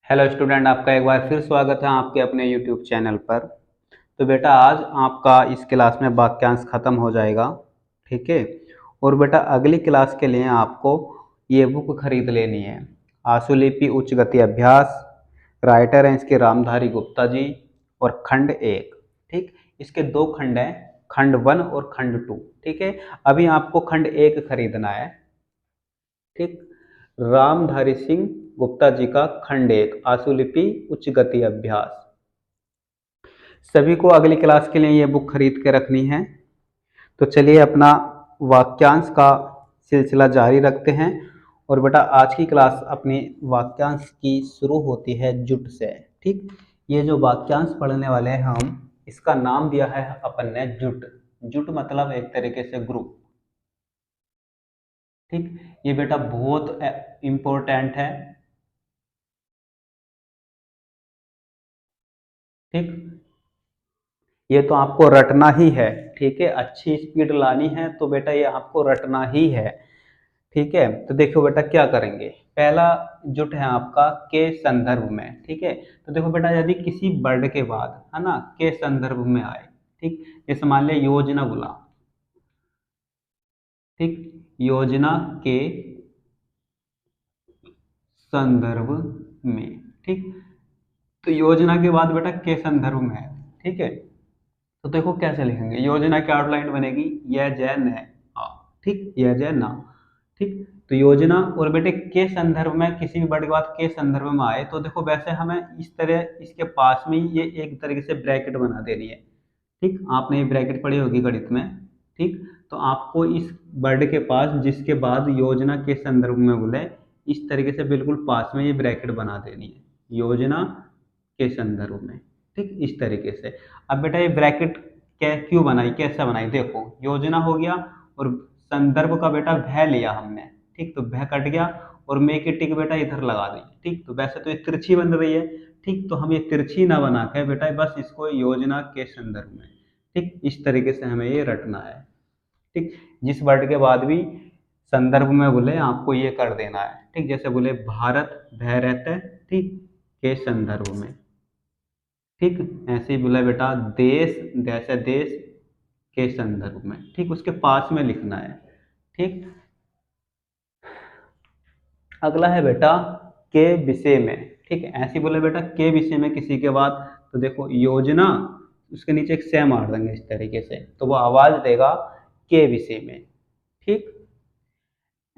Hello student, आपका एक बार फिर स्वागत है आपके अपने यूट्यूब चैनल पर। तो बेटा आज आपका इस क्लास में वाक्यांश खत्म हो जाएगा। ठीक है। और बेटा अगली क्लास के लिए आपको ये बुक खरीद लेनी है। आशुलिपि उच्च गति अभ्यास। राइटर हैं इसके रामधारी गुप्ता जी। और खंड 1। ठीक। इसके दो खंड हैं, खंड 1 और खंड 2। ठीक है। अभी आपको खंड 1 खरीदना है। ठीक। रामधारी सिंह गुप्ता जी का खंड 1 आशुलिपि उच्च गति अभ्यास। सभी को अगली क्लास के लिए ये बुक खरीद के रखनी है। तो चलिए अपना वाक्यांश का सिलसिला जारी रखते हैं। और बेटा आज की क्लास अपनी वाक्यांश की शुरू होती है जुट से। ठीक। ये जो वाक्यांश पढ़ने वाले हैं हम, इसका नाम दिया है अपन ने जुट। जुट मतलब एक तरीके से ग्रुप। ठीक। ये बेटा बहुत इंपॉर्टेंट है। ठीक। ये तो आपको रटना ही है। ठीक है। अच्छी स्पीड लानी है तो बेटा ये आपको रटना ही है। ठीक है। तो देखो बेटा क्या करेंगे। पहला जुट है आपका के संदर्भ में। ठीक है। तो देखो बेटा यदि किसी वर्ड के बाद है ना के संदर्भ में आए। ठीक। जैसे मान लिया योजना बोला। ठीक। योजना के संदर्भ में। ठीक। तो योजना के बाद बेटा के संदर्भ में है। ठीक है। तो देखो कैसे लिखेंगे। योजना की आउटलाइन बनेगी यह जय न आ। ठीक। यह जय ना। ठीक। तो योजना और बेटे के संदर्भ में किसी भी वर्ड के बाद के संदर्भ में आए तो देखो वैसे हमें इस तरह इसके पास में ये एक तरीके से ब्रैकेट बना देनी है। ठीक। आपने ये ब्रैकेट पढ़ी होगी गणित में। ठीक। तो आपको इस वर्ड के पास जिसके बाद योजना के संदर्भ में बोले इस तरीके से बिल्कुल पास में ये ब्रैकेट बना देनी है योजना के संदर्भ में। ठीक। इस तरीके से। अब बेटा ये ब्रैकेट क्या क्यों बनाई, कैसे बनाई, देखो योजना हो गया और संदर्भ का बेटा भय लिया हमने। ठीक। तो भय कट गया और मे की टिक बेटा इधर लगा दी। ठीक। तो वैसे तो ये तिरछी बन रही है। ठीक। तो हम ये तिरछी ना बना के बेटा बस इसको योजना के संदर्भ में। ठीक। इस तरीके से हमें ये रटना है। ठीक। जिस वर्ड के बाद भी संदर्भ में बोले आपको ये कर देना है। ठीक। जैसे बोले भारत भय रहते। ठीक। के संदर्भ में। ठीक। ऐसे ही बोला बेटा देश जैसे देश के संदर्भ में। ठीक। उसके पास में लिखना है। ठीक। अगला है बेटा के विषय में। ठीक है। ऐसे ही बोले बेटा के विषय में किसी के बाद तो देखो योजना उसके नीचे एक से मार देंगे इस तरीके से तो वो आवाज देगा के विषय में। ठीक।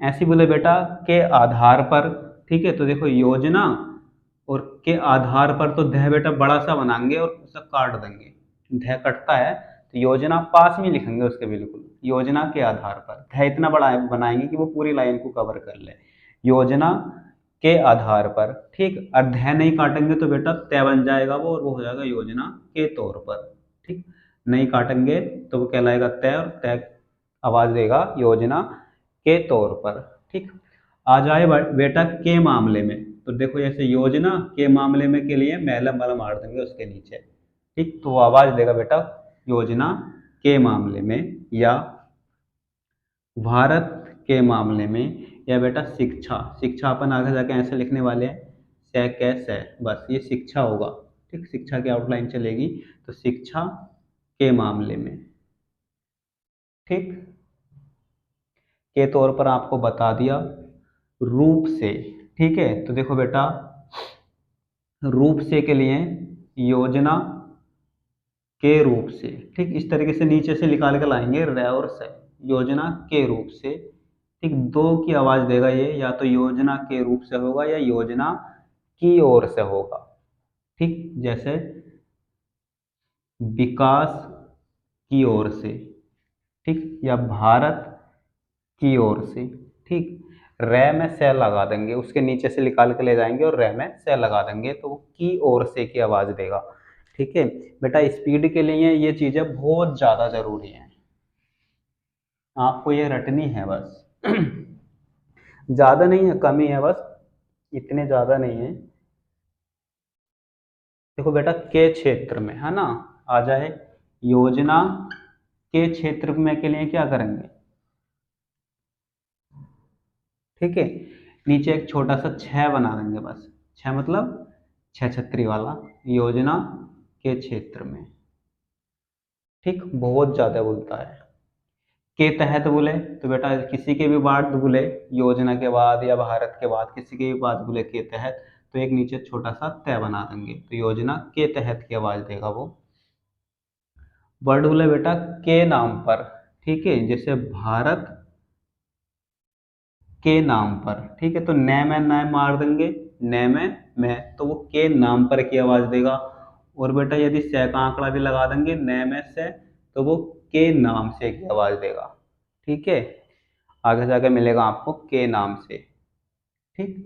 ऐसे ही बोले बेटा के आधार पर। ठीक है। तो देखो योजना और के आधार पर तो धह बेटा बड़ा सा बनाएंगे और उसे काट देंगे। धह कटता है तो योजना पास में लिखेंगे उसके बिल्कुल योजना के आधार पर धह इतना बड़ा बनाएंगे कि वो पूरी लाइन को कवर कर ले। योजना के आधार पर। ठीक। और धह नहीं काटेंगे तो बेटा तय बन जाएगा वो और वो हो जाएगा योजना के तौर पर। ठीक। नहीं काटेंगे तो वो कहलाएगा तय और तय आवाज देगा योजना के तौर पर। ठीक। आ जाए बेटा के मामले में तो देखो जैसे योजना के मामले में के लिए मैलम वाला मार देंगे उसके नीचे। ठीक। तो वो आवाज देगा बेटा योजना के मामले में या भारत के मामले में या बेटा शिक्षा। शिक्षा अपन आगे जाके ऐसे लिखने वाले हैं से कैसे बस ये शिक्षा होगा। ठीक। शिक्षा की आउटलाइन चलेगी तो शिक्षा के मामले में। ठीक। के तौर पर आपको बता दिया रूप से। ठीक है। तो देखो बेटा रूप से के लिए योजना के रूप से। ठीक। इस तरीके से नीचे से निकाल के लाएंगे रे और से योजना के रूप से। ठीक। दो की आवाज देगा ये या तो योजना के रूप से होगा या योजना की ओर से होगा। ठीक। जैसे विकास की ओर से। ठीक। या भारत की ओर से। ठीक। रे में से लगा देंगे उसके नीचे से निकाल के ले जाएंगे और रे में से लगा देंगे तो वो की ओर से की आवाज देगा। ठीक है। बेटा स्पीड के लिए ये चीजें बहुत ज्यादा जरूरी हैं। आपको ये रटनी है बस ज्यादा नहीं है, कम ही है बस, इतने ज्यादा नहीं है। देखो बेटा के क्षेत्र में है ना आ जाए योजना के क्षेत्र में के लिए क्या करेंगे। ठीक है। नीचे एक छोटा सा छह बना देंगे बस। छह मतलब छह छतरी वाला, योजना के क्षेत्र में, ठीक, बहुत ज्यादा बोलता है। के तहत बोले तो बेटा किसी के भी बाद बोले, योजना के बाद या भारत के बाद किसी के भी बाद बोले के तहत, तो एक नीचे छोटा सा तय बना देंगे, तो योजना के तहत की आवाज देगा वो। वर्ड बोले बेटा के नाम पर, ठीक है, जैसे भारत के नाम पर, ठीक है, तो न में मार देंगे, न में तो वो के नाम पर की आवाज देगा। और बेटा यदि से का आंकड़ा भी लगा देंगे न में से, तो वो के नाम से की आवाज देगा, ठीक है, आगे जाके मिलेगा आपको के नाम से, ठीक।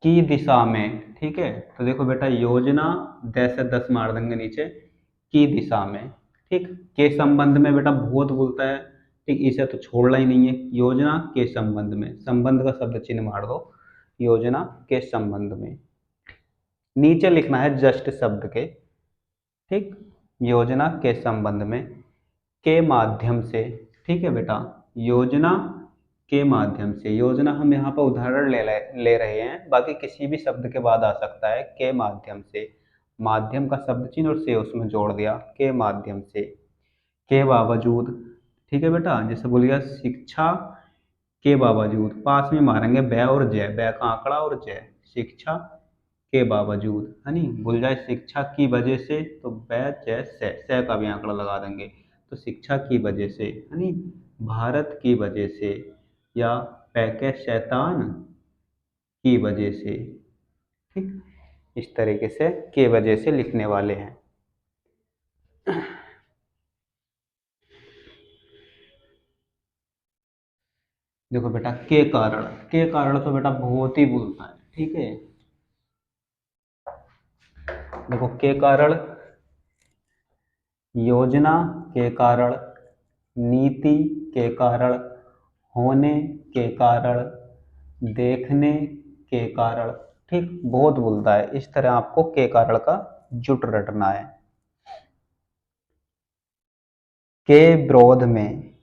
की दिशा में, ठीक है, तो देखो बेटा योजना 10 से 10 मार देंगे नीचे, की दिशा में, ठीक। के संबंध में बेटा बहुत बोलता है, ठीक, इसे तो छोड़ना ही नहीं है, योजना के संबंध में, संबंध का शब्द चिन्ह मार दो, योजना के संबंध में, नीचे लिखना है जस्ट शब्द के, ठीक, योजना के संबंध में, के माध्यम से, ठीक है बेटा, योजना के माध्यम से, योजना हम यहाँ पर उदाहरण ले रहे हैं, बाकी किसी भी शब्द के बाद आ सकता है, के माध्यम से, माध्यम का शब्द चिन्ह और से उसमें जोड़ दिया, के माध्यम से, के बावजूद, ठीक है बेटा, जैसे बोल गया शिक्षा के बावजूद, पास में मारेंगे बै और जय, बै का आंकड़ा और जय, शिक्षा के बावजूद, है नी, भूल जाए शिक्षा की वजह से, तो बै जय से का भी आंकड़ा लगा देंगे, तो शिक्षा की वजह से, है नी, भारत की वजह से, या पैके शैतान की वजह से, ठीक, इस तरीके से के वजह से लिखने वाले हैं। देखो बेटा के कारण तो बेटा बहुत ही बोलता है, ठीक है, देखो के कारण, योजना के कारण, नीति के कारण, होने के कारण, देखने के कारण, ठीक, बहुत बोलता है, इस तरह आपको के कारण का जुट रटना है। के विरोध में,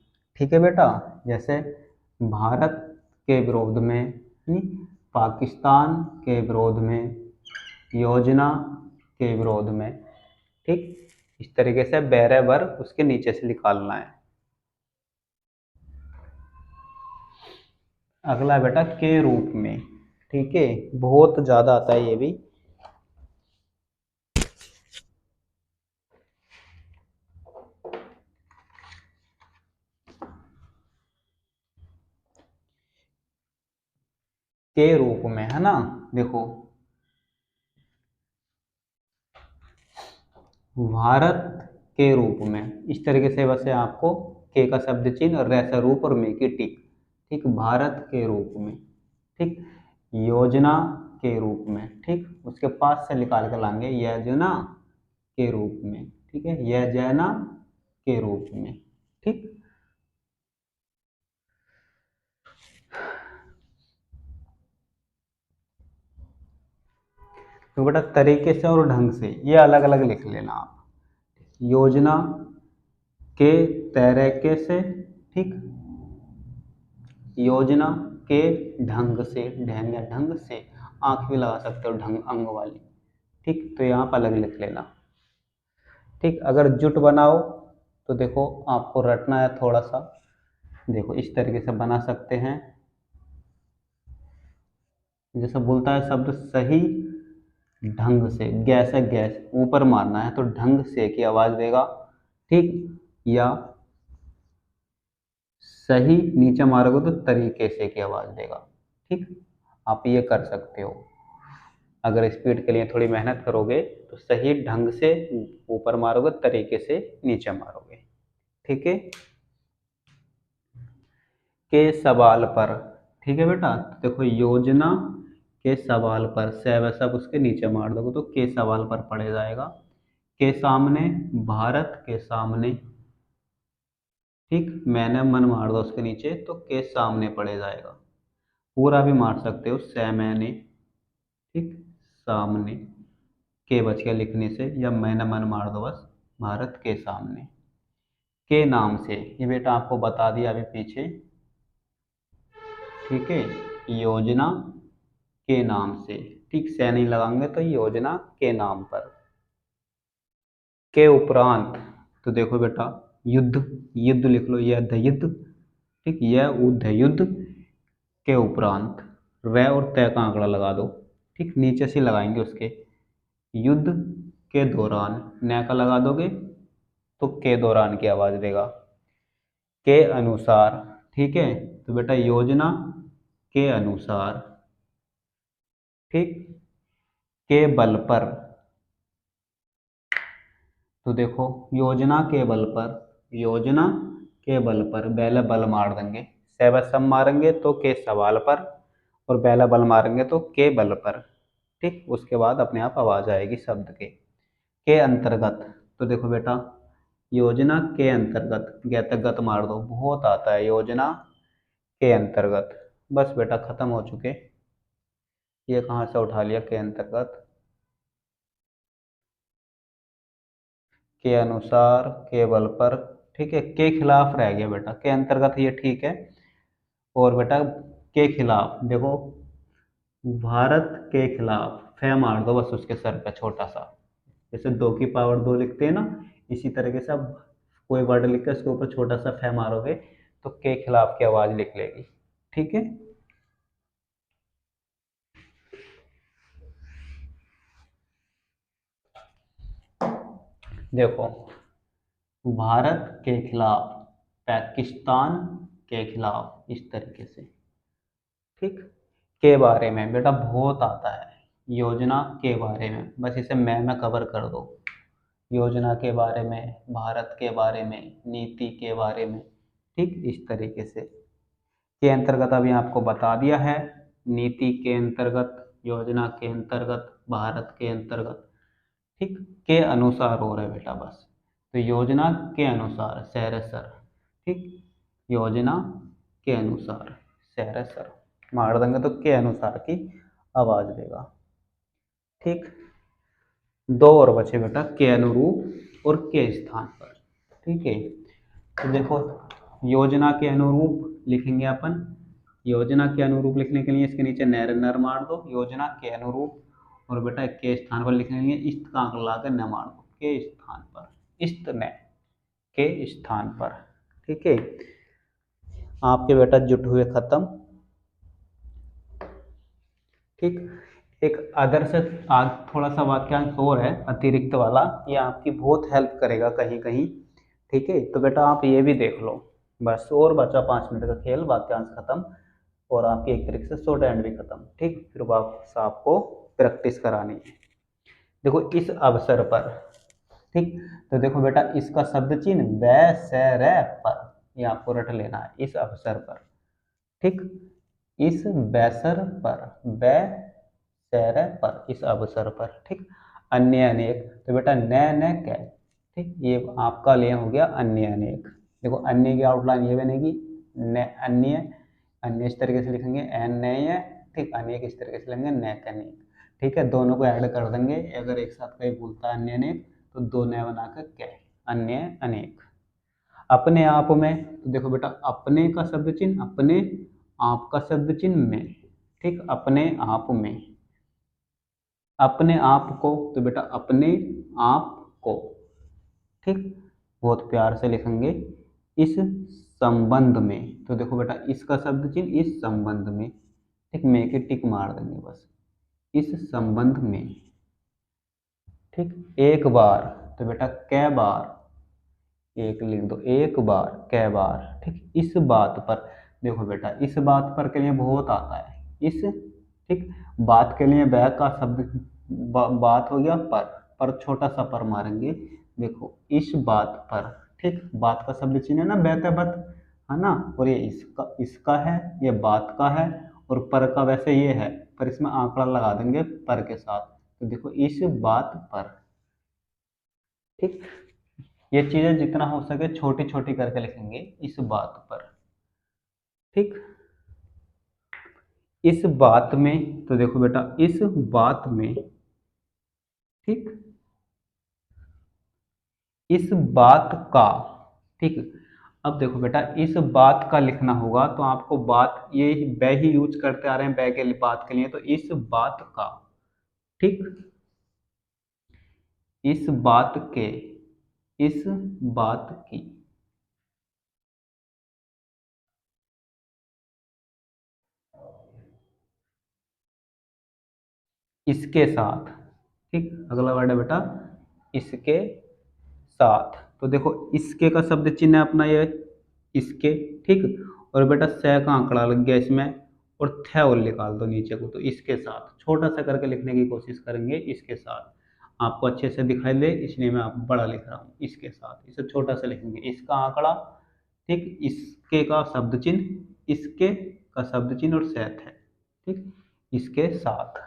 ठीक है बेटा, जैसे भारत के विरोध में, पाकिस्तान के विरोध में, योजना के विरोध में, ठीक, इस तरीके से बैरेबर उसके नीचे से निकालना है। अगला बेटा के रूप में, ठीक है, बहुत ज्यादा आता है ये भी। के रूप में, है ना, देखो भारत के रूप में, इस तरीके से वैसे आपको के का शब्द चिन्ह और रैसा रूप और में की टिक, ठीक, भारत के रूप में, ठीक, योजना के रूप में, ठीक, उसके पास से निकाल कर लाएंगे योजना के रूप में, ठीक है, योजना के रूप में, ठीक। तो बेटा तरीके से और ढंग से ये अलग अलग लिख लेना आप, योजना के तरीके से, ठीक, योजना के ढंग से, ढंग या ढंग से, आंख भी लगा सकते हो ढंग अंग वाली, ठीक, तो यहाँ पर अलग लिख लेना, ठीक। अगर जुट बनाओ तो देखो आपको रटना है थोड़ा सा, देखो इस तरीके से बना सकते हैं, जैसे बोलता है शब्द सही ढंग से, गैस है गैस, ऊपर मारना है तो ढंग से की आवाज देगा, ठीक, या सही नीचे मारोगे तो तरीके से की आवाज देगा, ठीक, आप ये कर सकते हो। अगर स्पीड के लिए थोड़ी मेहनत करोगे तो सही ढंग से ऊपर मारोगे, तरीके से नीचे मारोगे, ठीक है। के सवाल पर, ठीक है बेटा, तो देखो योजना के सवाल पर, से वैसा उसके नीचे मार दोगे तो के सवाल पर पड़े जाएगा, के सामने, भारत के सामने, ठीक, मैंने मन मार दो उसके नीचे तो के सामने पड़े जाएगा, पूरा भी मार सकते हो से मैंने, ठीक, सामने, के बच के लिखने से, या मैंने मन मार दो बस, भारत के सामने, के नाम से, ये बेटा आपको बता दिया अभी पीछे, ठीक है, योजना के नाम से, ठीक, से नहीं लगाएंगे तो योजना के नाम पर। के उपरांत, तो देखो बेटा युद्ध, युद्ध लिख लो, यह युद्ध, ठीक, यह युद्ध युद्ध के उपरांत, व और तय का आंकड़ा लगा दो, ठीक, नीचे से लगाएंगे उसके, युद्ध के दौरान न का लगा दोगे तो के दौरान की आवाज देगा, के अनुसार, ठीक है, तो बेटा योजना के अनुसार, ठीक, के बल पर, तो देखो योजना के बल पर, योजना के बल पर पहले बल मार देंगे, सब मारेंगे तो के सवाल पर, और पहला बल मारेंगे तो के बल पर, ठीक, उसके बाद अपने आप आवाज आएगी शब्द के अंतर्गत, तो देखो बेटा योजना के अंतर्गत, गत मार दो, बहुत आता है, योजना के अंतर्गत, बस बेटा खत्म हो चुके, ये कहाँ से उठा लिया, के अंतर्गत, के अनुसार, के बल पर, ठीक है, के खिलाफ रह गया बेटा, के अंतर्गत ये ठीक है, और बेटा के खिलाफ देखो, भारत के खिलाफ फे मार दो बस उसके सर पे छोटा सा, जैसे 2 की पावर 2 लिखते हैं ना, इसी तरीके से अब कोई वर्ड लिख के उसके ऊपर छोटा सा फे मारोगे तो के खिलाफ की आवाज लिख लेगी, ठीक है। देखो भारत के खिलाफ, पाकिस्तान के खिलाफ, इस तरीके से, ठीक, के बारे में बेटा बहुत आता है, योजना के बारे में, बस इसे मैं में कवर कर दो, योजना के बारे में, भारत के बारे में, नीति के बारे में, ठीक, इस तरीके से, के अंतर्गत अभी आपको बता दिया है, नीति के अंतर्गत, योजना के अंतर्गत, भारत के अंतर्गत, ठीक, के अनुसार हो रहा है बेटा बस, तो योजना के अनुसार शहर सर, ठीक, योजना के अनुसार शहर सर मार देंगे तो के अनुसार की आवाज देगा, ठीक, 2 और बचे बेटा, के अनुरूप और के स्थान पर, ठीक है, तो देखो योजना के अनुरूप लिखेंगे अपन, योजना के अनुरूप लिखने के लिए इसके नीचे नर नर मार दो, योजना के अनुरूप, और बेटा के स्थान पर लिखने के लिए इस्त का अंक लाकर न मार दो, के स्थान पर, इस्त न, के स्थान पर, ठीक है, आपके बेटा जुट हुए खत्म, ठीक, एक आदर्श आज थोड़ा सा वाक्यांश और है अतिरिक्त वाला, ये आपकी बहुत हेल्प करेगा कहीं कहीं, ठीक है, तो बेटा आप ये भी देख लो, बस और बचा 5 मिनट का खेल, वाक्यांश खत्म और आपकी एक तरीके से शॉर्ट हैंड भी खत्म, ठीक, फिर वापस आपको प्रैक्टिस करानी है। देखो इस अवसर पर, ठीक, तो देखो बेटा इसका शब्द चिन्ह वैसर पर, ये आपको रट लेना है, इस अवसर पर, ठीक, इस बैसर पर, बैसर पर, इस अवसर पर, ठीक, अन्य अनेक, तो बेटा न कै, ठीक, ये आपका लिए हो गया अन्य अनेक, देखो अन्य की आउटलाइन ये बनेगी, न अन्य, अन्य इस तरीके से लिखेंगे अन्य, ठीक, अनेक इस तरीके से लिखेंगे नैक अनेक, ठीक है, दोनों को ऐड कर देंगे, अगर एक साथ कहीं बोलता है अन्य अनेक तो 2 नए बनाकर कै, अन्य अनेक, अपने आप में, तो देखो बेटा अपने का शब्द चिन्ह अपने, आप का शब्द चिन्ह में, ठीक, अपने आप में, अपने आप को, तो बेटा अपने आप को, ठीक, बहुत प्यार से लिखेंगे, इस संबंध में, तो देखो बेटा इसका शब्द चिन्ह इस संबंध में, ठीक, में की टिक मार देंगे बस, इस संबंध में, ठीक, एक बार, तो बेटा कै बार, एक लिख दो, एक बार, कै बार, ठीक, इस बात पर, देखो बेटा इस बात पर के लिए बहुत आता है, इस, ठीक, बात के लिए बैक का शब्द बात हो गया पर छोटा सा पर मारेंगे, देखो इस बात पर, ठीक, बात का शब्द चिन्ह है ना बैत बत, है ना, और ये इसका है, ये बात का है, और पर का वैसे ये है, पर इसमें आंकड़ा लगा देंगे पर के साथ, तो देखो इस बात पर, ठीक, ये चीजें जितना हो सके छोटी छोटी करके लिखेंगे, इस बात पर, ठीक, इस बात में, तो देखो बेटा इस बात में, ठीक, इस बात का, ठीक, अब देखो बेटा, इस बात का लिखना होगा तो आपको बात, ये बै ही यूज करते आ रहे हैं बै के बात के लिए, तो इस बात का, ठीक, इस बात के, इस बात की, इसके साथ, ठीक। अगला वर्ड है बेटा इसके साथ। तो देखो इसके का शब्द चिन्ह है अपना ये इसके, ठीक। और बेटा से का आंकड़ा लग गया इसमें, और थ और निकाल दो नीचे को, तो इसके साथ छोटा सा करके लिखने की कोशिश करेंगे, इसके साथ। आपको अच्छे से दिखाई दे इसलिए मैं आप बड़ा लिख रहा हूँ, इसके साथ, इसे छोटा सा लिखेंगे, इसका आंकड़ा, ठीक, इसके का शब्द चिन्ह, इसके का शब्द चिन्ह और सेथ है, ठीक, इसके साथ।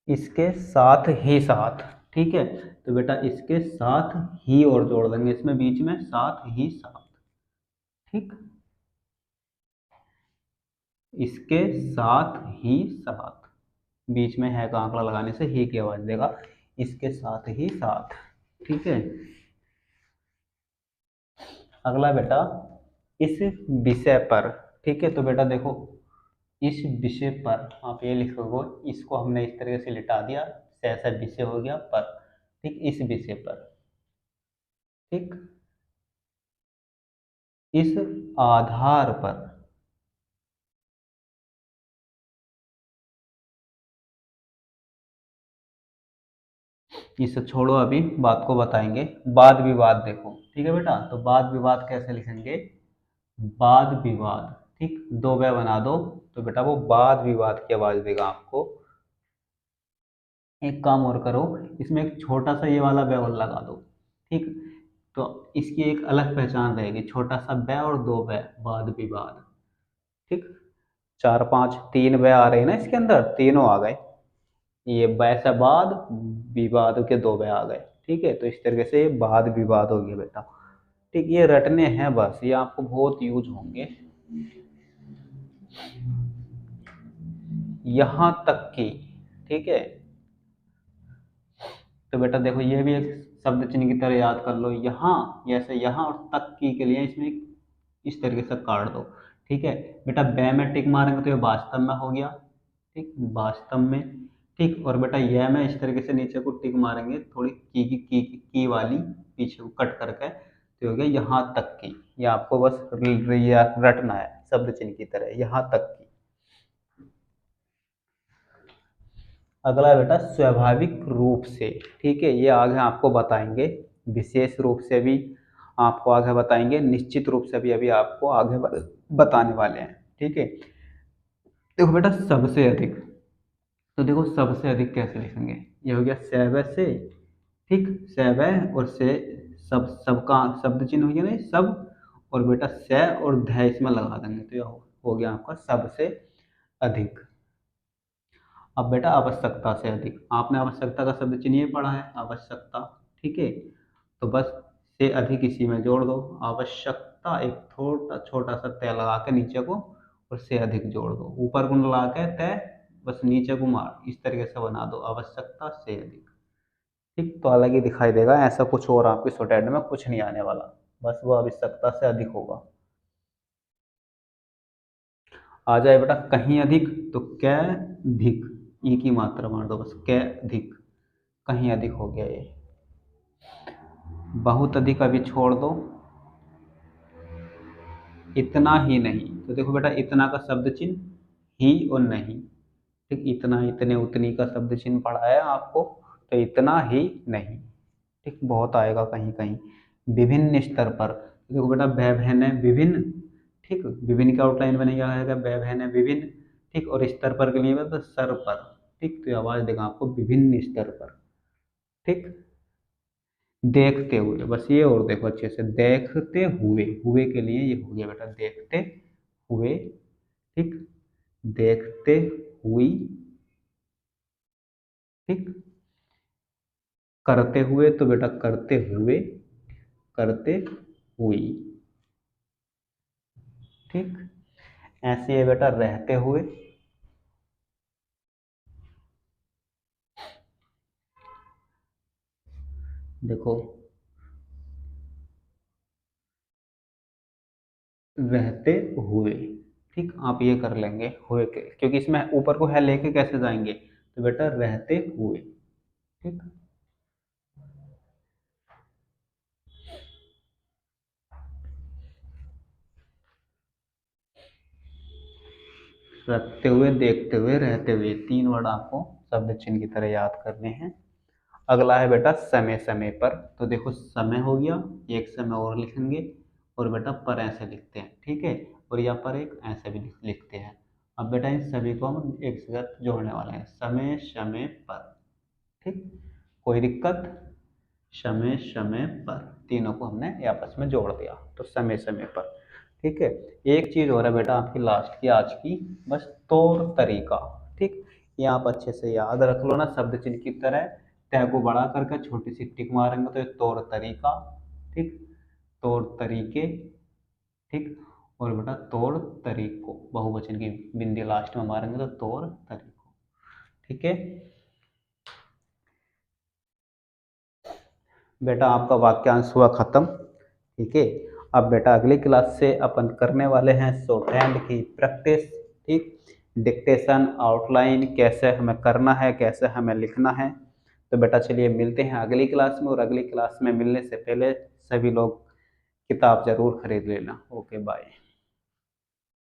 इसके साथ ही साथ, ठीक है। तो बेटा इसके साथ ही और जोड़ देंगे इसमें बीच में, साथ ही साथ, ठीक। इसके साथ ही साथ, बीच में है का आंकड़ा लगाने से ही की आवाज देगा, इसके साथ ही साथ, ठीक है। अगला बेटा इस विषय पर, ठीक है। तो बेटा देखो इस विषय पर आप ये लिखोगे, इसको हमने इस तरीके से लिटा दिया, ऐसा विषय हो गया पर, ठीक, इस विषय पर, ठीक, इस आधार पर, इसे छोड़ो, अभी बात को बताएंगे। वाद विवाद देखो, ठीक है बेटा, तो वाद विवाद कैसे लिखेंगे, वाद विवाद, ठीक, दो वे बना दो, तो बेटा वो वाद विवाद की आवाज देगा आपको। एक काम और करो, इसमें एक छोटा सा ये वाला बै और लगा दो, ठीक। तो इसकी एक अलग पहचान रहेगी, छोटा सा बै और दो बै, वाद विवाद, ठीक। चार पांच तीन बै आ रहे हैं ना इसके अंदर, तीनों आ गए, ये वैसा वाद विवाद के दो वे आ गए, ठीक है। तो इस तरीके से ये वाद विवाद हो गया बेटा, ठीक। ये रटने हैं बस, ये आपको बहुत यूज होंगे। यहां तक कि, ठीक है। तो बेटा देखो ये भी एक शब्द चिन्ह की तरह याद कर लो, यहाँ, जैसे यहाँ और तक की के लिए इसमें इस तरीके से काट दो, ठीक है। बेटा बे में टिक मारेंगे तो ये वास्तव में हो गया, ठीक, वास्तव में, ठीक। और बेटा यह में इस तरीके से नीचे को टिक मारेंगे, थोड़ी की वाली पीछे को कट करके, तो हो गया यहाँ तक की। ये आपको बस रटना है शब्द चिन्ह की तरह, यहाँ तक की। अगला है बेटा स्वाभाविक रूप से, ठीक है। ये आगे आपको बताएंगे, विशेष रूप से भी आपको आगे बताएंगे, निश्चित रूप से भी अभी आपको आगे बताने वाले हैं, ठीक है। देखो बेटा सबसे अधिक, तो देखो सबसे अधिक कैसे लिखेंगे, ये हो गया सैव से, ठीक, सैव और से, सब, सबका शब्द चिन्ह हो गया ना सब, और बेटा से और ध इसमें लगा देंगे, तो ये हो गया आपका सबसे अधिक। अब बेटा आवश्यकता से अधिक, आपने आवश्यकता का शब्द चिन्ह ये पढ़ा है, आवश्यकता, ठीक है। तो बस से अधिक इसी में जोड़ दो, आवश्यकता एक छोटा छोटा सा तय लगा के नीचे को, और से अधिक जोड़ दो, ऊपर को लगा के तय, बस नीचे को मार, इस तरीके से बना दो, आवश्यकता से अधिक, ठीक। तो अलग ही दिखाई देगा, ऐसा कुछ और आपके शॉर्टहैंड में कुछ नहीं आने वाला, बस वो आवश्यकता से अधिक होगा। आ जाए बेटा कहीं अधिक, तो कै धिक, ई की मात्रा मार दो बस, कै धिक, कहीं अधिक हो गया ये। बहुत अधिक अभी छोड़ दो, इतना ही नहीं, तो देखो बेटा इतना का शब्द चिन्ह ही और नहीं, ठीक, इतना इतने उतनी का शब्द चिन्ह पढ़ा है आपको, तो इतना ही नहीं, ठीक, बहुत आएगा कहीं कहीं। विभिन्न स्तर पर, तो देखो बेटा व्यवधान है विभिन्न, ठीक, विभिन्न का आउटलाइन बनेगा आएगा व्यवधान है विभिन्न, ठीक। और स्तर पर के लिए तो सर पर, ठीक। तो ये आवाज देगा आपको विभिन्न स्तर पर, ठीक। देखते हुए, बस ये और देखो अच्छे से, देखते हुए, हुए के लिए ये हो गया बेटा देखते हुए, ठीक, देखते हुई, ठीक। करते हुए, तो बेटा करते हुए, करते हुई, ठीक। ऐसे है बेटा रहते हुए, देखो, रहते हुए, ठीक, आप ये कर लेंगे हुए के, क्योंकि इसमें ऊपर को है लेके कैसे जाएंगे, तो बेटा रहते हुए, ठीक। रखते हुए, देखते हुए, रहते हुए, तीन वर्ड आपको शब्द चिन्ह की तरह याद करने हैं। अगला है बेटा समय समय पर। तो देखो समय हो गया, एक समय और लिखेंगे, और बेटा पर ऐसे लिखते हैं, ठीक है, और यहाँ पर एक ऐसे भी लिखते हैं। अब बेटा इन सभी को हम एक साथ जोड़ने वाले हैं, समय समय पर, ठीक। कोई दिक्कत, समय समय पर, तीनों को हमने आपस में जोड़ दिया तो समय समय पर, ठीक है। एक चीज हो रहा है बेटा आपकी लास्ट की आज की, बस तौर तरीका, ठीक। ये आप अच्छे से याद रख लो ना, शब्द चिन्ह की तरह तय को बड़ा करके छोटी सी टिक मारेंगे तो ये तौर तरीका, ठीक, तौर तरीके, ठीक, और बेटा तौर तरीकों, बहुवचन की बिंदी लास्ट में मारेंगे तो तौर तरीकों, ठीक है। बेटा आपका वाक्यांश हुआ खत्म, ठीक है। अब बेटा अगली क्लास से अपन करने वाले हैं शॉर्ट हैंड की प्रैक्टिस, ठीक, डिक्टेशन आउटलाइन कैसे हमें करना है, कैसे हमें लिखना है। तो बेटा चलिए मिलते हैं अगली क्लास में, और अगली क्लास में मिलने से पहले सभी लोग किताब जरूर खरीद लेना। Okay bye.